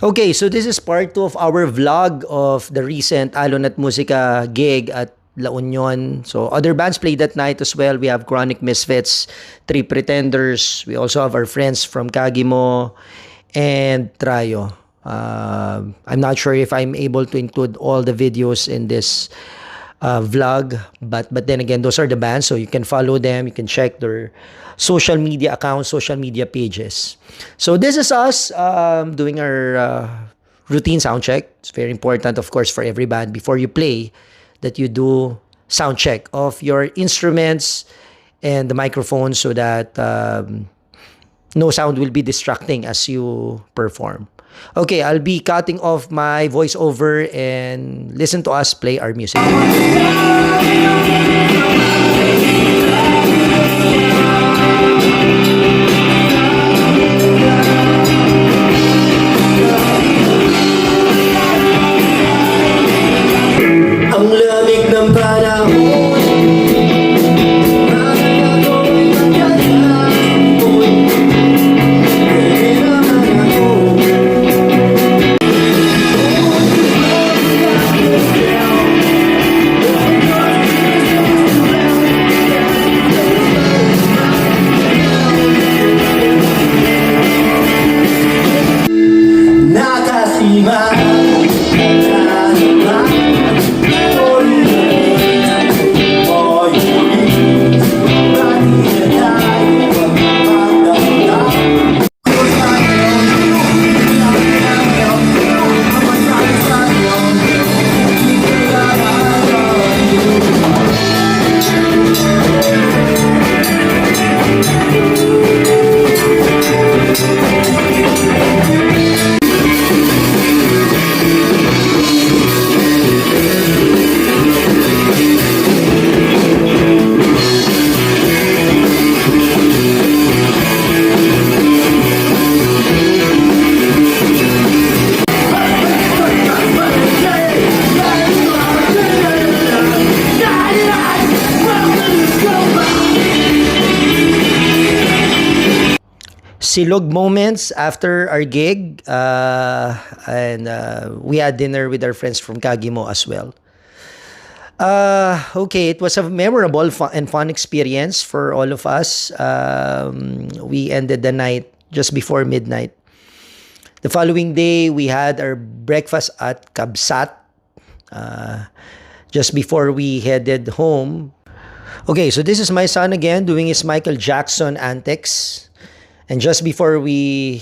Okay, so this is part 2 of our vlog of the recent Alon at Musika gig at La Union. So other bands played that night as well. We have Chronic Misfits, Three Pretenders. We also have our friends from Kagimo and Trayo. I'm not sure if I'm able to include all the videos in this vlog, but then again, those are the bands, so you can follow them. You can check their social media accounts, social media pages. So this is us doing our routine sound check. It's very important, of course, for every band before you play that you do sound check of your instruments and the microphone so that no sound will be distracting as you perform. Okay, I'll be cutting off my voiceover and listen to us play our music. Ang lamig ng panahon. Silog moments after our gig, and we had dinner with our friends from Kagimo as well. Okay, it was a memorable and fun experience for all of us. We ended the night just before midnight. The following day, we had our breakfast at Kabsat just before we headed home. Okay, so this is my son again doing his Michael Jackson antics. And just before we